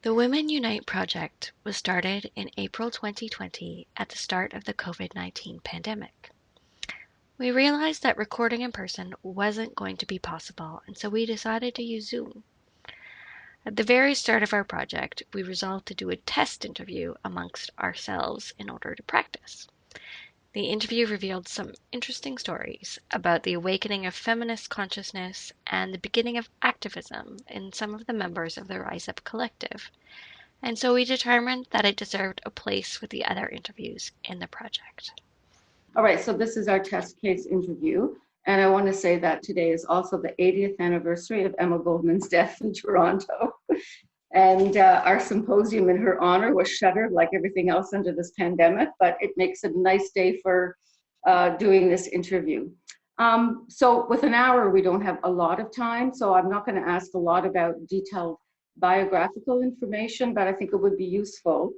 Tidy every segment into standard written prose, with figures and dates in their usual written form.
The Women Unite project was started in April 2020 at the start of the COVID-19 pandemic. We realized that recording in person wasn't going to be possible, and so we decided to use Zoom. At the very start of our project, we resolved to do a test interview amongst ourselves in order to practice. The interview revealed some interesting stories about the awakening of feminist consciousness and the beginning of activism in some of the members of the Rise Up collective, and so we determined that it deserved a place with the other interviews in the project. All right, so this is our test case interview. And I want to say that today is also the 80th anniversary of Emma Goldman's death in Toronto. And our symposium in her honor was shuttered like everything else under this pandemic, but it makes it a nice day for doing this interview. So with an hour, we don't have a lot of time, so I'm not going to ask a lot about detailed biographical information, but I think it would be useful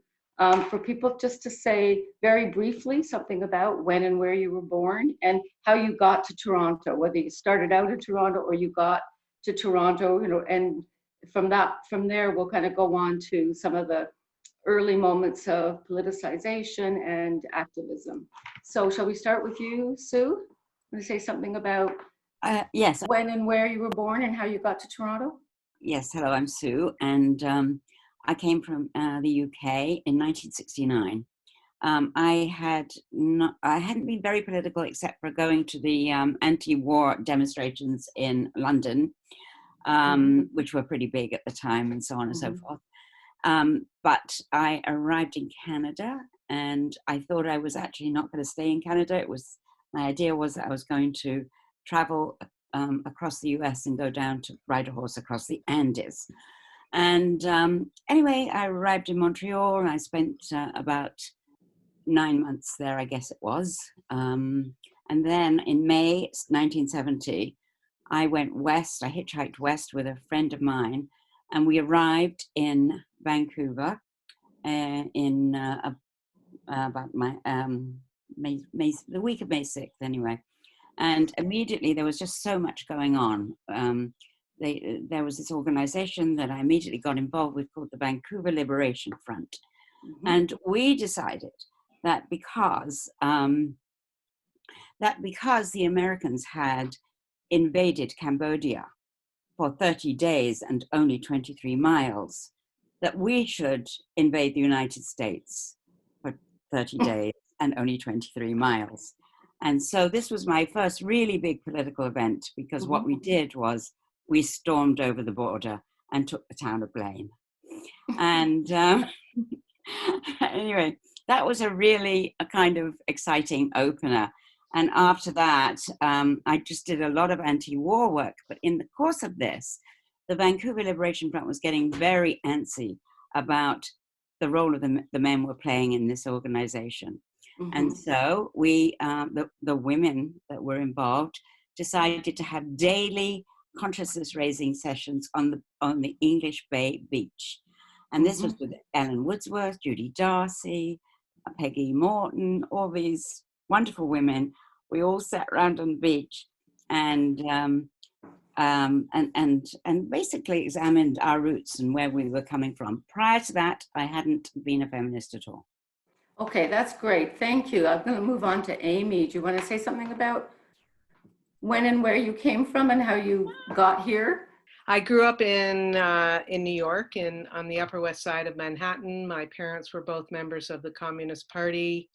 for people just to say very briefly something about when and where you were born and how you got to Toronto, whether you started out in Toronto or you got to Toronto, and from there, we'll kind of go on to some of the early moments of politicization and activism. So shall we start with you, Sue? Want to say something about yes. when and where you were born and how you got to Toronto? Yes, hello, I'm Sue, and I came from the UK in 1969. I hadn't been very political except for going to the anti-war demonstrations in London, which were pretty big at the time, and so on and so forth. But I arrived in Canada, and I thought I was actually not going to stay in Canada. My idea was that I was going to travel across the US and go down to ride a horse across the Andes. And anyway, I arrived in Montreal, and I spent about 9 months there, I guess it was. And then in May 1970, I went west. I hitchhiked west with a friend of mine, and we arrived in Vancouver in about the week of May 6th, anyway. And immediately there was just so much going on. There was this organization that I immediately got involved with called the Vancouver Liberation Front. And we decided that because the Americans had invaded Cambodia for 30 days and only 23 miles, that we should invade the United States for 30 days and only 23 miles. And so this was my first really big political event, because what we did was we stormed over the border and took the town of Blaine. And anyway, that was a kind of exciting opener. And after that, I just did a lot of anti-war work. But in the course of this, the Vancouver Liberation Front was getting very antsy about the role of the men were playing in this organization. And so we, the women that were involved, decided to have daily consciousness-raising sessions on the English Bay beach. And this was with Ellen Woodsworth, Judy Darcy, Peggy Morton, all these wonderful women. We all sat around on the beach and basically examined our roots and where we were coming from. Prior to that, I hadn't been a feminist at all. Okay, that's great. Thank you. I'm going to move on to Amy. Do you want to say something about when and where you came from and how you got here? I grew up in New York, on the Upper West Side of Manhattan. My parents were both members of the Communist Party.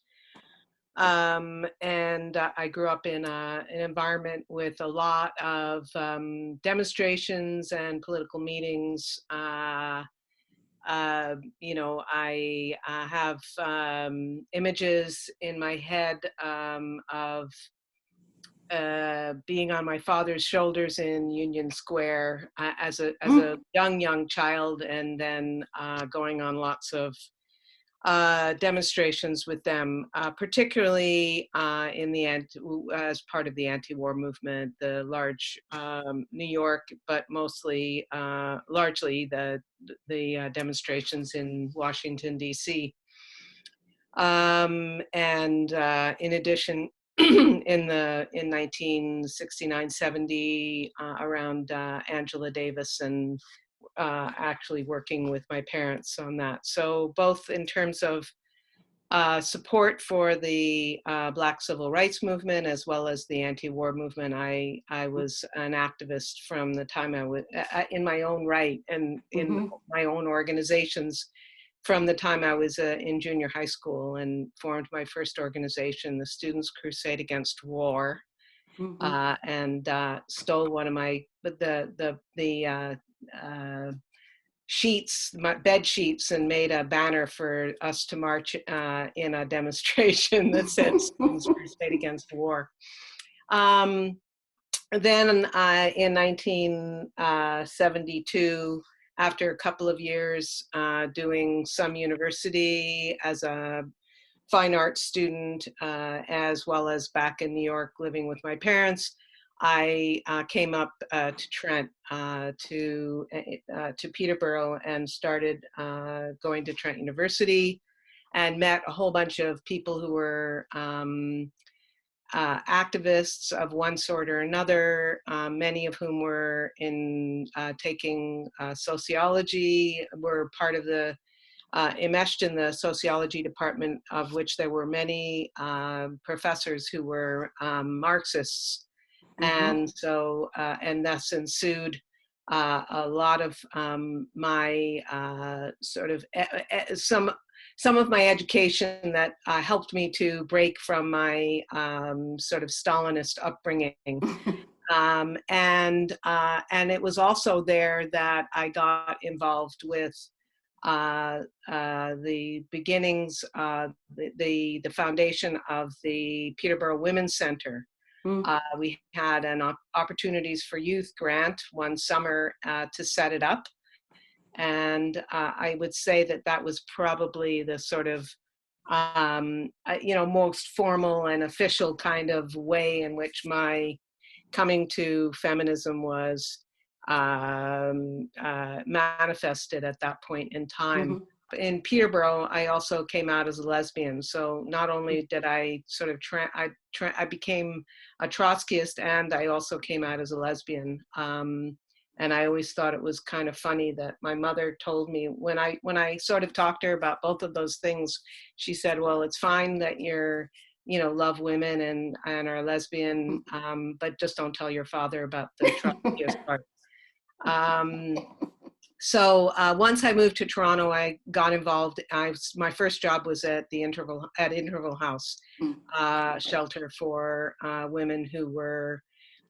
And I grew up in an environment with a lot of demonstrations and political meetings. I have images in my head of being on my father's shoulders in Union Square as a young child, and then going on lots of demonstrations with them, particularly as part of the anti-war movement, the large New York, but mostly largely the demonstrations in Washington, D.C. And in addition, in 1969-70, around Angela Davis and actually working with my parents on that. So both in terms of support for the Black civil rights movement as well as the anti-war movement, I was an activist from the time I was in my own right and in my own organizations from the time I was in junior high school, and formed my first organization, the Students Crusade Against War, and stole one of my sheets, my bed sheets, and made a banner for us to march in a demonstration that said Students Crusade Against War. Then in 1972, after a couple of years doing some university as a fine arts student, as well as back in New York living with my parents, I came up to Trent, to Peterborough, and started going to Trent University, and met a whole bunch of people who were activists of one sort or another, many of whom were taking sociology, were part of the enmeshed in the sociology department, of which there were many professors who were Marxists. And so, and thus ensued a lot of my sort of some of my education that helped me to break from my sort of Stalinist upbringing. And it was also there that I got involved with the beginnings, the foundation of the Peterborough Women's Center. We had an Opportunities for Youth grant one summer to set it up. And I would say that that was probably the sort of, most formal and official kind of way in which my coming to feminism was manifested at that point in time. In Peterborough, I also came out as a lesbian. So not only did I sort of, I became a Trotskyist, and I also came out as a lesbian. And I always thought it was kind of funny that my mother told me when I sort of talked to her about both of those things, she said, well, it's fine that you're, love women and are lesbian, but just don't tell your father about the Trotskyist part. So once I moved to Toronto, I got involved. My first job was at Interval House, shelter for women who were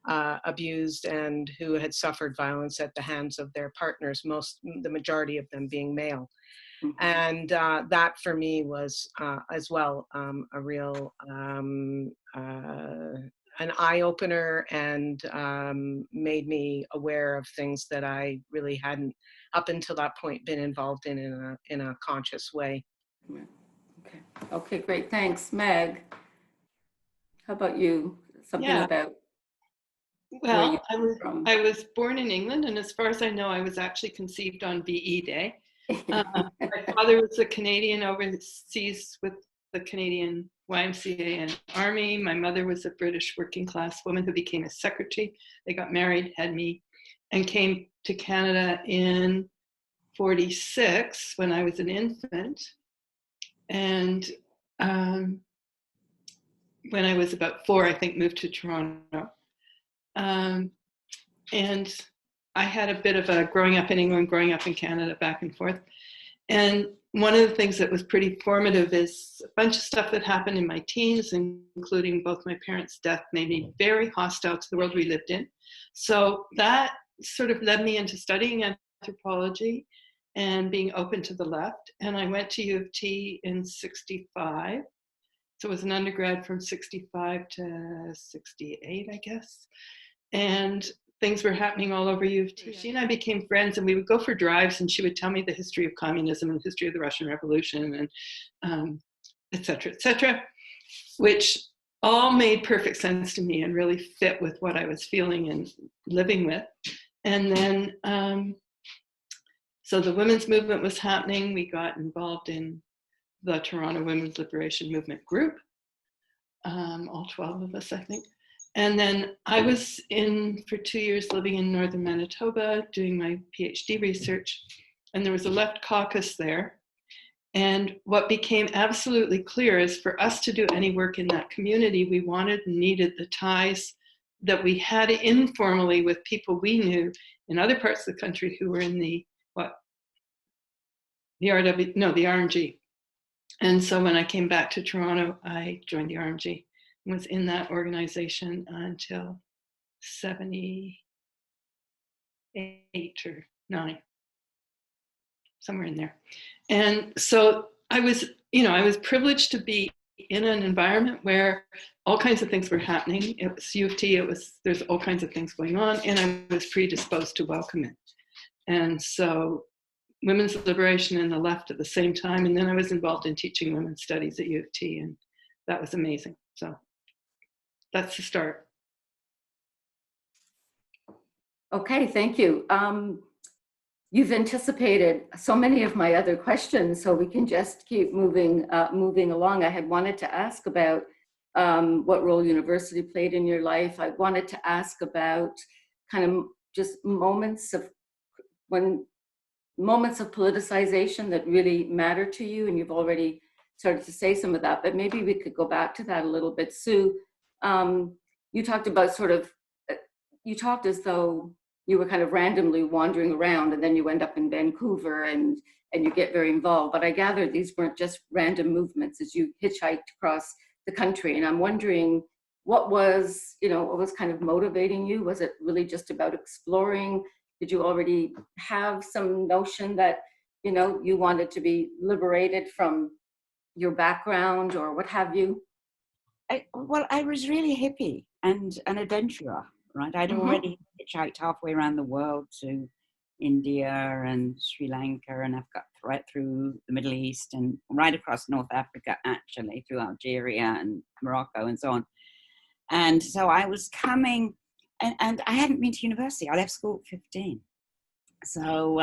abused and who had suffered violence at the hands of their partners, the majority of them being male. And that for me was as well a real an eye-opener, and made me aware of things that I really hadn't up until that point been involved in a conscious way. Okay, great, thanks. Meg, how about you? Something about well, I was born in England, and as far as I know, I was actually conceived on VE Day. My father was a Canadian overseas with the Canadian YMCA and Army. My mother was a British working class woman who became a secretary. They got married, had me, and came to Canada in 1946 when I was an infant. And when I was about 4, I think, moved to Toronto. And I had a bit of a growing up in England, growing up in Canada, back and forth. And one of the things that was pretty formative is a bunch of stuff that happened in my teens, including both my parents' death, made me very hostile to the world we lived in. So that sort of led me into studying anthropology and being open to the left. And I went to U of T in 1965. So it was an undergrad from 1965 to 1968, I guess. And things were happening all over U of T. She and I became friends, and we would go for drives, and she would tell me the history of communism and the history of the Russian Revolution, and et cetera, which all made perfect sense to me and really fit with what I was feeling and living with. And then, so the women's movement was happening. We got involved in the Toronto Women's Liberation Movement group, all 12 of us, I think. And then I was in for 2 years living in northern Manitoba doing my PhD research, and there was a left caucus there. And what became absolutely clear is for us to do any work in that community, we wanted and needed the ties that we had informally with people we knew in other parts of the country who were in the the RMG. And so when I came back to Toronto, I joined the RMG and was in that organization until 78 or 9, somewhere in there. And so I was privileged to be in an environment where all kinds of things were happening. It was U of T, there's all kinds of things going on, and I was predisposed to welcome it. And so women's liberation and the left at the same time. And then I was involved in teaching women's studies at U of T, and that was amazing. So that's the start. Okay, thank you. You've anticipated so many of my other questions, so we can just keep moving along. I had wanted to ask about what role university played in your life. I wanted to ask about kind of just moments of politicization that really matter to you, and you've already started to say some of that, but maybe we could go back to that a little bit. Sue, you talked about you talked as though you were kind of randomly wandering around and then you end up in Vancouver and you get very involved. But I gather these weren't just random movements as you hitchhiked across the country. And I'm wondering what was kind of motivating you? Was it really just about exploring? Did you already have some notion that, you wanted to be liberated from your background or what have you? I was really hippie and an adventurer, right? I'd already hitchhiked halfway around the world to India and Sri Lanka, and I've got right through the Middle East and right across North Africa, actually, through Algeria and Morocco and so on. And so I was coming, and I hadn't been to university. I left school at 15. So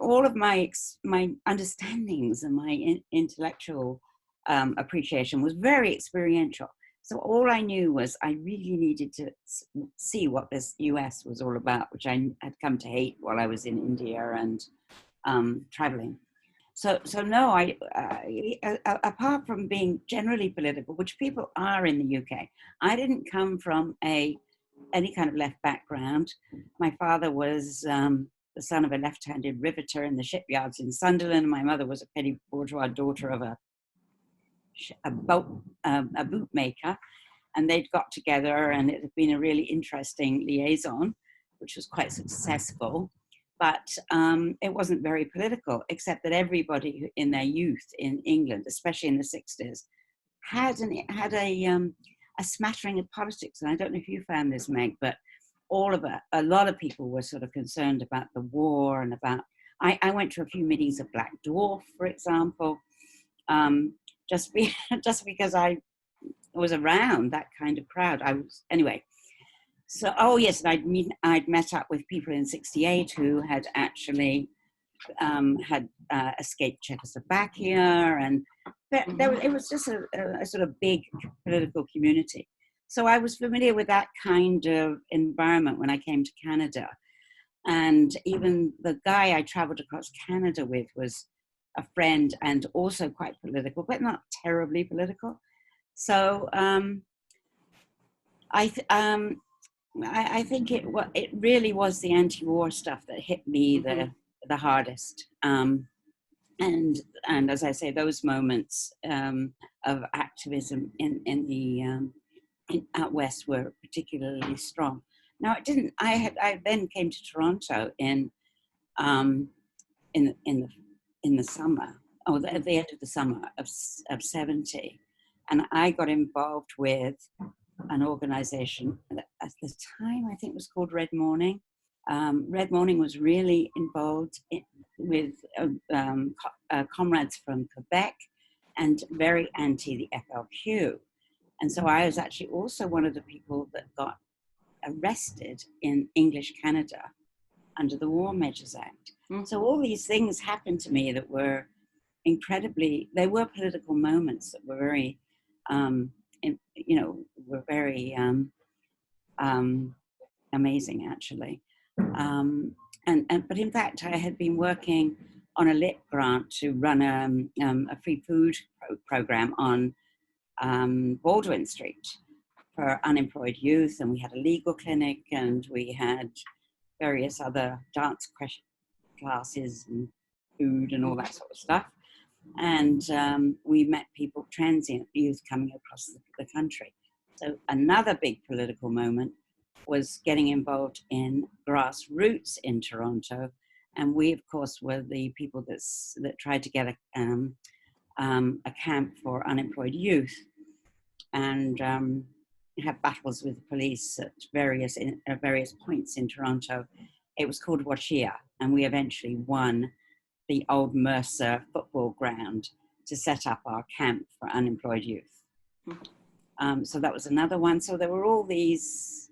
all of my understandings and my intellectual appreciation was very experiential. So all I knew was I really needed to see what this US was all about, which I had come to hate while I was in India and traveling. So no, apart from being generally political, which people are in the UK, I didn't come from any kind of left background. My father was the son of a left-handed riveter in the shipyards in Sunderland. My mother was a petty bourgeois daughter of a bootmaker, and they'd got together, and it had been a really interesting liaison, which was quite successful. But it wasn't very political, except that everybody in their youth in England, especially in the 60s, had a smattering of politics. And I don't know if you found this, Meg, but a lot of people were sort of concerned about the war and about. I went to a few meetings of Black Dwarf, for example, just because I was around that kind of crowd. Anyway. So, yes, and I'd met up with people in '68 who had actually had escaped Czechoslovakia, and it was just a sort of big political community. So I was familiar with that kind of environment when I came to Canada. And even the guy I traveled across Canada with was a friend and also quite political, but not terribly political. So I think it really was the anti-war stuff that hit me the hardest, and as I say, those moments of activism in out west were particularly strong. Now I then came to Toronto in the summer, at the end of the summer of 70, and I got involved with an organization that at the time I think was called Red Morning. Red Morning was really involved with comrades from Quebec and very anti the FLQ. And so I was actually also one of the people that got arrested in English Canada under the War Measures Act. Mm-hmm. So all these things happened to me that were they were political moments that were very were very amazing, actually. But in fact, I had been working on a lit grant to run a free food program on Baldwin Street for unemployed youth, and we had a legal clinic, and we had various other dance classes and food and all that sort of stuff. And we met people, transient youth coming across the country. So another big political moment was getting involved in grassroots in Toronto. And we, of course, were the people that tried to get a camp for unemployed youth, and had battles with the police at various points in Toronto. It was called Washia, and we eventually won the old Mercer football ground to set up our camp for unemployed youth. So that was another one. So there were all these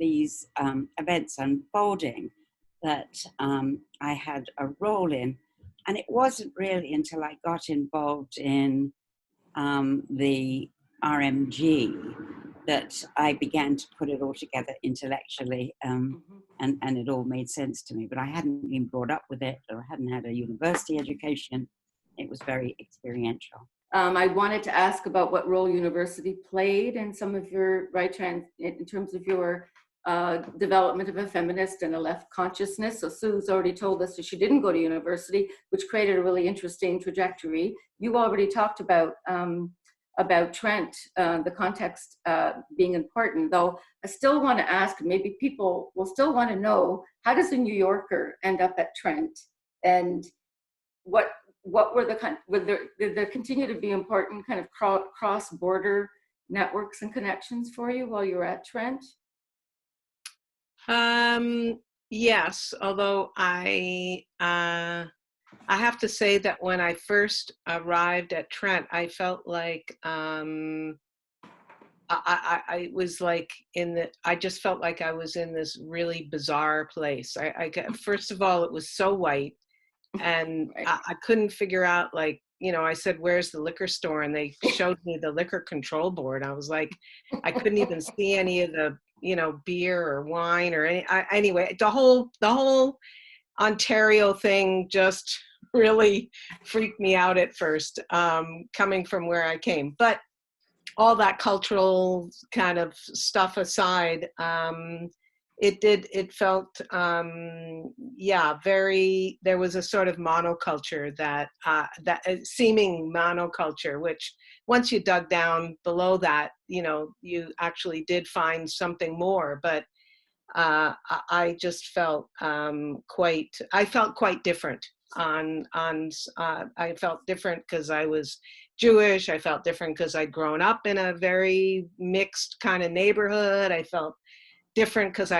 events unfolding that I had a role in. And it wasn't really until I got involved in the RMG that I began to put it all together intellectually, and it all made sense to me. But I hadn't been brought up with it, or I hadn't had a university education. It was very experiential. I wanted to ask about what role university played in some of your in terms of your development of a feminist and a left consciousness. So Sue's already told us that she didn't go to university, which created a really interesting trajectory. You already talked about Trent, the context being important, though I still want to ask, maybe people will still want to know, how does a New Yorker end up at Trent? And what were did there continue to be important kind of cross-border networks and connections for you while you were at Trent? Yes, although I have to say that when I first arrived at Trent, I felt like I was like I just felt like I was in this really bizarre place. First of all, it was so white, and Right. I couldn't figure out, like, I said, where's the liquor store? And they showed me the liquor control board. I was like, I couldn't even see any of the, beer or wine or anyway, the whole Ontario thing just really freaked me out at first, coming from where I came. But all that cultural kind of stuff aside, it felt, there was a sort of monoculture that seeming monoculture, which once you dug down below that, you actually did find something more. But I just felt quite different I felt different because I was Jewish. I felt different because I'd grown up in a very mixed kind of neighborhood. I felt different because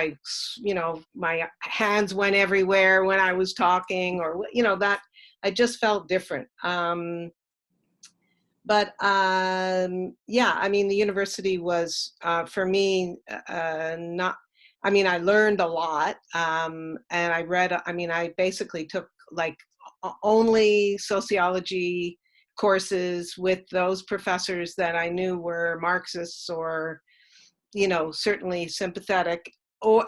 my hands went everywhere when I was talking, or, that I just felt different. But I mean, the university was, for me, I learned a lot, and I read, I basically took like only sociology courses with those professors that I knew were Marxists or, certainly sympathetic.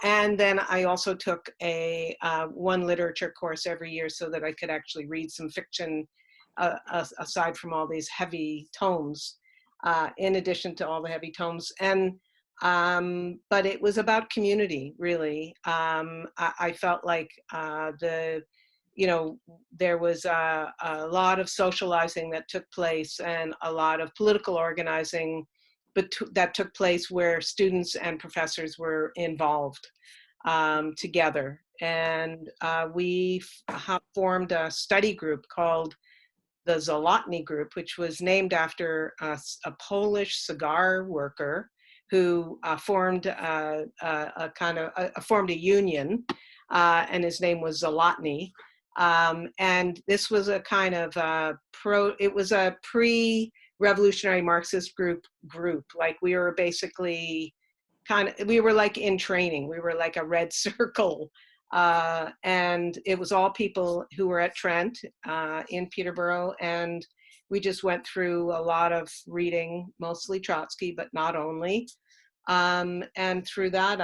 And then I also took a one literature course every year so that I could actually read some fiction aside from all these heavy tomes, in addition to all the heavy tomes. And but it was about community, really. I felt like there was a lot of socializing that took place, and a lot of political organizing that took place where students and professors were involved together. And we formed a study group called the Zalotny Group, which was named after a Polish cigar worker who formed a union, and his name was Zalotny. And this was a kind of it was a pre-revolutionary Marxist group. Like, we were basically we were like in training. We were like a red circle. And it was all people who were at Trent in Peterborough, and we just went through a lot of reading, mostly Trotsky, but not only. And through that,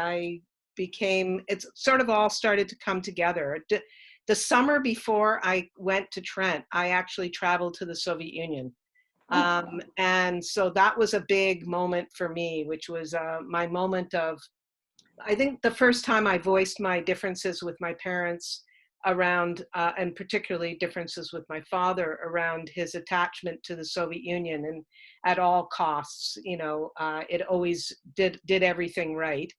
it sort of all started to come together. The summer before I went to Trent, I actually traveled to the Soviet Union. And so that was a big moment for me, which was my moment of, I think, the first time I voiced my differences with my parents around, and particularly differences with my father around his attachment to the Soviet Union, and at all costs, it always did everything right,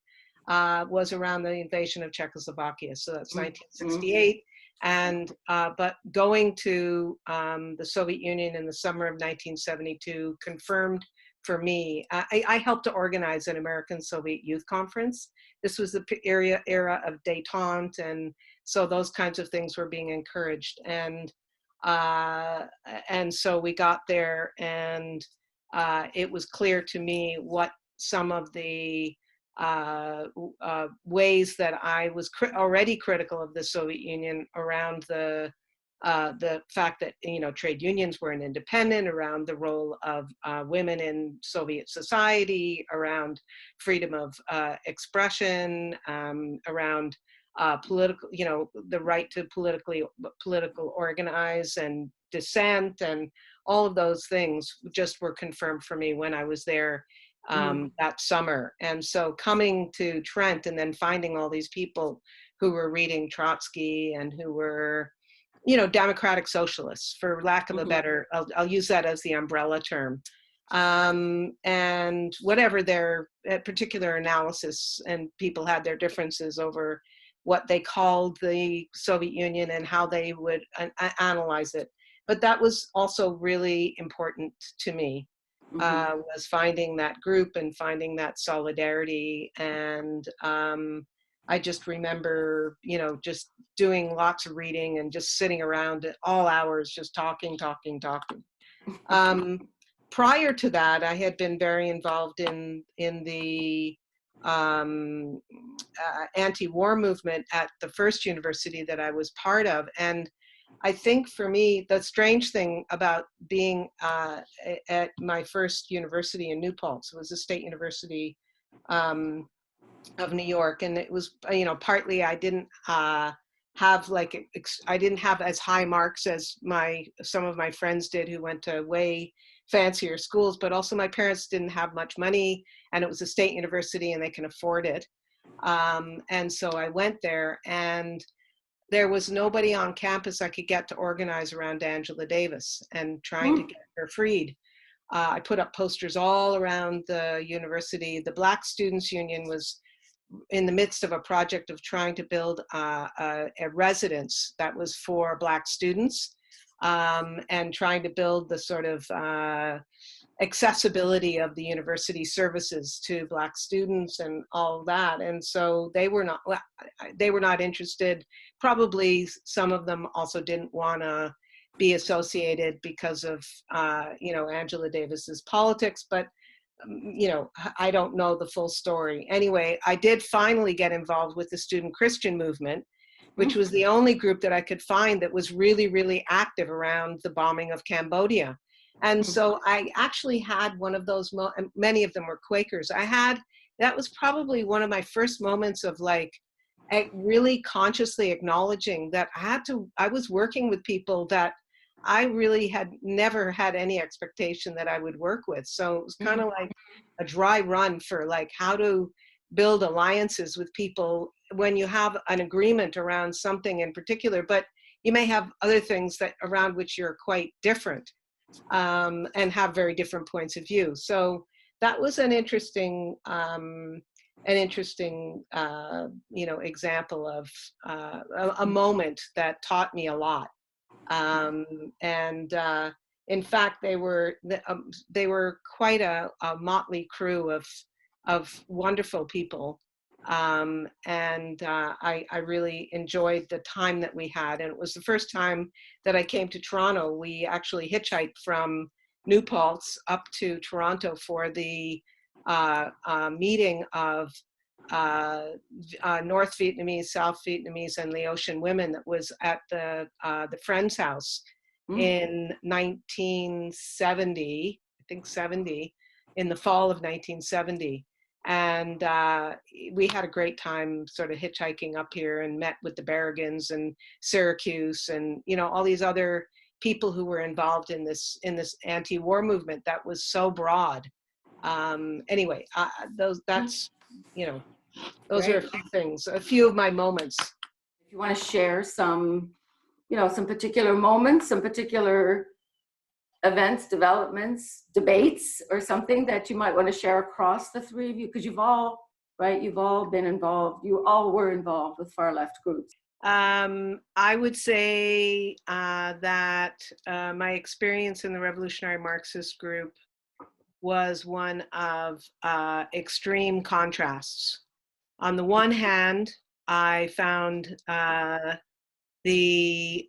was around the invasion of Czechoslovakia. So that's 1968. And but going to the Soviet Union in the summer of 1972 confirmed for me. I helped to organize an American Soviet Youth Conference. This was the era of détente, and so those kinds of things were being encouraged. And so we got there, and it was clear to me what some of the ways that I was already critical of the Soviet Union around the fact that trade unions weren't independent, around the role of women in Soviet society, around freedom of expression, around political, the right to political organize and dissent, and all of those things just were confirmed for me when I was there that summer. And so coming to Trent and then finding all these people who were reading Trotsky and who were, democratic socialists, for lack of a better, I'll use that as the umbrella term. And whatever their particular analysis, and people had their differences over what they called the Soviet Union and how they would analyze it. But that was also really important to me, was finding that group and finding that solidarity. And I just remember, just doing lots of reading and just sitting around at all hours, just talking. Prior to that, I had been very involved in the anti-war movement at the first university that I was part of. And I think for me, the strange thing about being at my first university in New Paltz, it was a state university of New York, and it was, partly I didn't have I didn't have as high marks as some of my friends did who went to way fancier schools, but also my parents didn't have much money, and it was a state university and they can afford it. And so I went there, and there was nobody on campus I could get to organize around Angela Davis and trying to get her freed. I put up posters all around the university. The Black Students Union was in the midst of a project of trying to build a residence that was for Black students, and trying to build the sort of accessibility of the university services to Black students and all that. And so they were not interested. Probably some of them also didn't want to be associated because of Angela Davis's politics, but I don't know the full story. Anyway, I did finally get involved with the Student Christian movement, which was the only group that I could find that was really, really active around the bombing of Cambodia. And so I actually had one of those, many of them were Quakers. That was probably one of my first moments of really consciously acknowledging that I was working with people that I really had never had any expectation that I would work with. So it was kind of like a dry run for how to build alliances with people when you have an agreement around something in particular, but you may have other things around which you're quite different, and have very different points of view. So that was an interesting example of a moment that taught me a lot. In fact, they were quite a motley crew of wonderful people, and I really enjoyed the time that we had. And it was the first time that I came to Toronto. We actually hitchhiked from New Paltz up to Toronto for the meeting of North Vietnamese, South Vietnamese, and Laotian women that was at the Friends House in 1970, I think 70, in the fall of 1970. And we had a great time sort of hitchhiking up here and met with the Berrigans and Syracuse and, you know, all these other people who were involved in this anti-war movement that was so broad. Anyway, that's, you know, those are a few things, a few of my moments. If you want to share some, you know, some particular moments, some particular events, developments, debates, or something that you might want to share across the three of you, because you've all been involved, you all were involved with far left groups. I would say that my experience in the Revolutionary Marxist group was one of extreme contrasts. On the one hand, I found the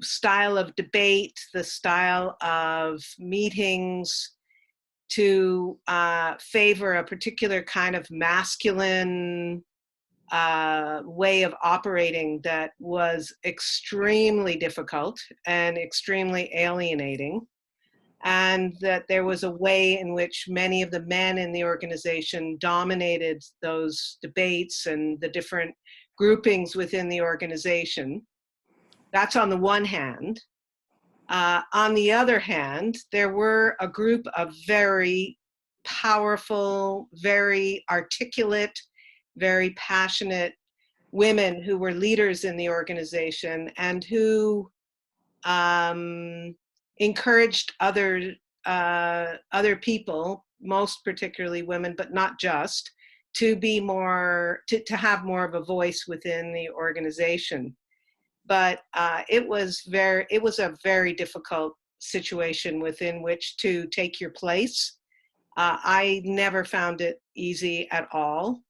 style of debate, the style of meetings to favor a particular kind of masculine way of operating that was extremely difficult and extremely alienating. And that there was a way in which many of the men in the organization dominated those debates and the different groupings within the organization. That's on the one hand. On the other hand, there were a group of very powerful, very articulate, very passionate women who were leaders in the organization and who encouraged other people, most particularly women, but not just, to be more, to have more of a voice within the organization. But it was a very difficult situation within which to take your place. I never found it easy at all.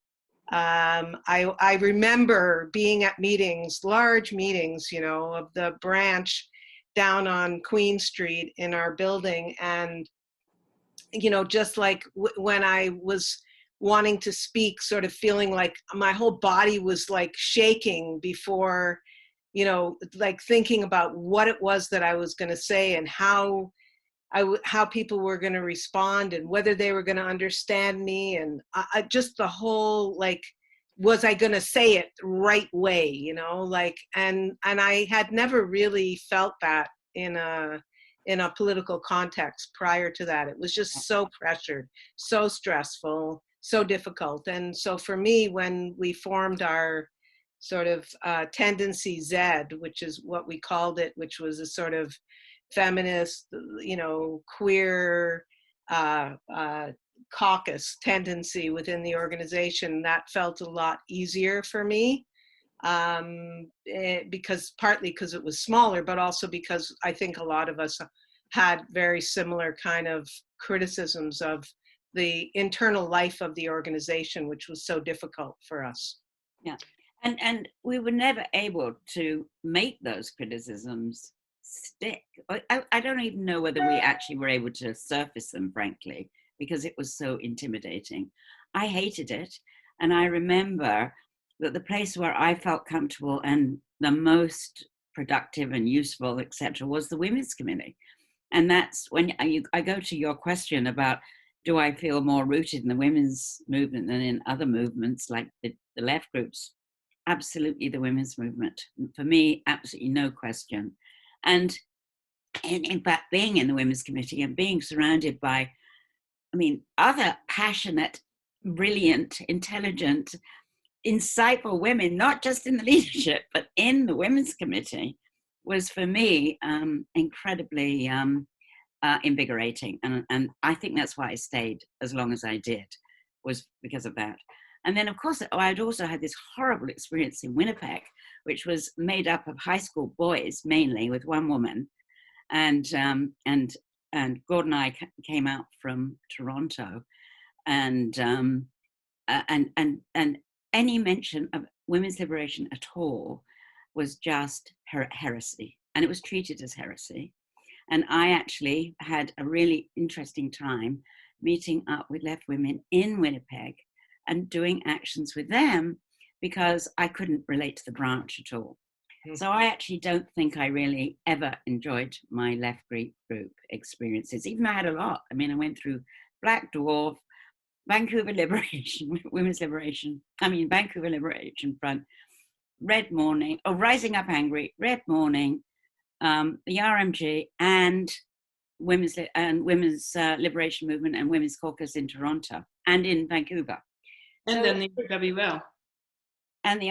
I remember being at meetings, large meetings, you know, of the branch down on Queen Street in our building. And, you know, just like when I was wanting to speak, sort of feeling like my whole body was like shaking before, you know, like thinking about what it was that I was going to say and how people were going to respond and whether they were going to understand me. And I just the whole, like, was I going to say it the right way, you know, like, and I had never really felt that in a political context prior to that. It was just so pressured, so stressful, so difficult. And so for me, when we formed our sort of Tendency Z, which is what we called it, which was a sort of feminist, you know, queer caucus tendency within the organization, that felt a lot easier for me, because partly because it was smaller, but also because I think a lot of us had very similar kind of criticisms of the internal life of the organization, which was so difficult for us. Yeah, and we were never able to make those criticisms stick. I don't even know whether we actually were able to surface them, frankly, because it was so intimidating. I hated it. And I remember that the place where I felt comfortable and the most productive and useful, etc., was the Women's Committee. And that's when I go to your question about, do I feel more rooted in the women's movement than in other movements like the left groups? Absolutely the women's movement. For me, absolutely no question. And in fact, being in the Women's Committee and being surrounded by, I mean, other passionate, brilliant, intelligent, insightful women, not just in the leadership, but in the Women's Committee, was for me incredibly invigorating. And I think that's why I stayed as long as I did, was because of that. And then, of course, I'd also had this horrible experience in Winnipeg, which was made up of high school boys, mainly, with one woman. And Gordon and I came out from Toronto, and any mention of women's liberation at all was just heresy, and it was treated as heresy. And I actually had a really interesting time meeting up with left women in Winnipeg and doing actions with them, because I couldn't relate to the branch at all, So I actually don't think I really ever enjoyed my left group experiences, even though I had a lot. I mean, I went through Black Dwarf, Vancouver Liberation, Women's Liberation, Vancouver Liberation Front, Red Morning, Rising Up Angry, Red Morning, the RMG, and Women's Liberation Movement and Women's Caucus in Toronto and in Vancouver. And So, then the RWL. And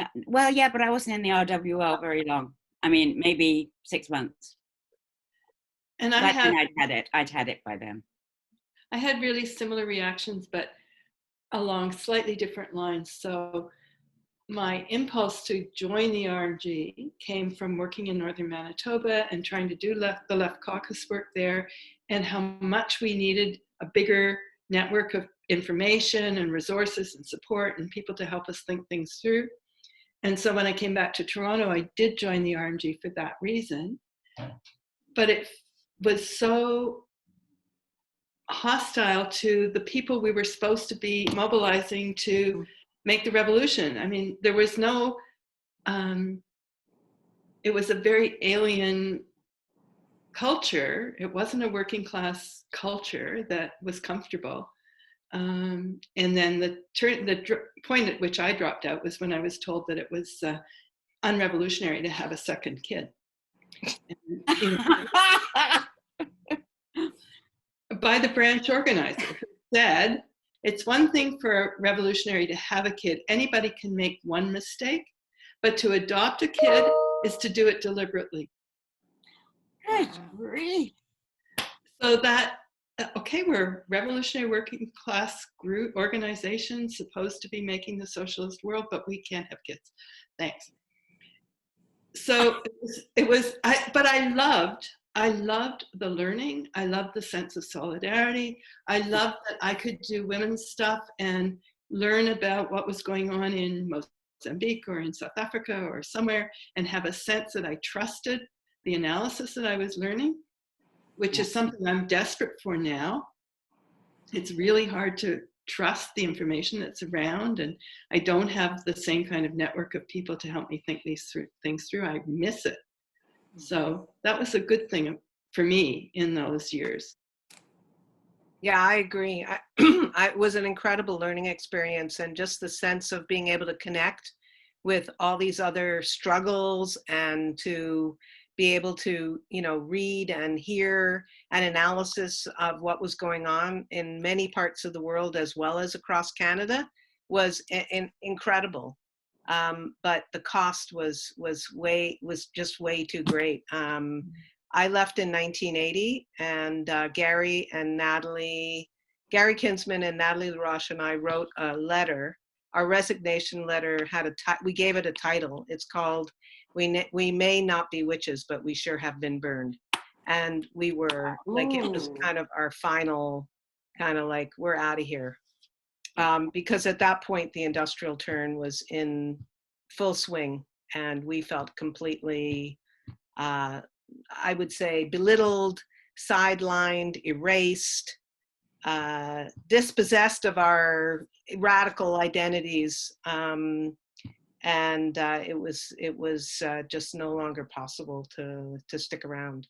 but I wasn't in the RWL very long. I mean, maybe 6 months. And I'd had it by then. I had really similar reactions, but along slightly different lines. So my impulse to join the RMG came from working in Northern Manitoba and trying to do the Left Caucus work there, and how much we needed a bigger network of information and resources and support and people to help us think things through. And so when I came back to Toronto, I did join the RMG for that reason. But it was so hostile to the people we were supposed to be mobilizing to make the revolution. I mean, there was no, it was a very alien culture. It wasn't a working class culture that was comfortable. And then the point at which I dropped out was when I was told that it was unrevolutionary to have a second kid. And, by the branch organizer, who said, it's one thing for a revolutionary to have a kid. Anybody can make one mistake, but to adopt a kid is to do it deliberately. Good grief. So that, okay, we're a revolutionary working class group organization supposed to be making the socialist world, but we can't have kids. Thanks. So but I loved the learning. I loved the sense of solidarity. I loved that I could do women's stuff and learn about what was going on in Mozambique or in South Africa or somewhere, and have a sense that I trusted the analysis that I was learning, which is something I'm desperate for now. It's really hard to trust the information that's around, and I don't have the same kind of network of people to help me think these things through. I miss it. So that was a good thing for me in those years. Yeah, I agree. It was an incredible learning experience, and just the sense of being able to connect with all these other struggles and to be able to, read and hear an analysis of what was going on in many parts of the world as well as across Canada was incredible. But the cost was just way too great. I left in 1980, and Gary Kinsman and Natalie LaRoche and I wrote a letter. Our resignation letter had we gave it a title. It's called "We May Not Be Witches, but We Sure Have Been Burned." And we were like, it was kind of our final, kind of like, we're out of here. Because at that point, the industrial turn was in full swing, and we felt completely, I would say, belittled, sidelined, erased, dispossessed of our radical identities, and it was just no longer possible to stick around.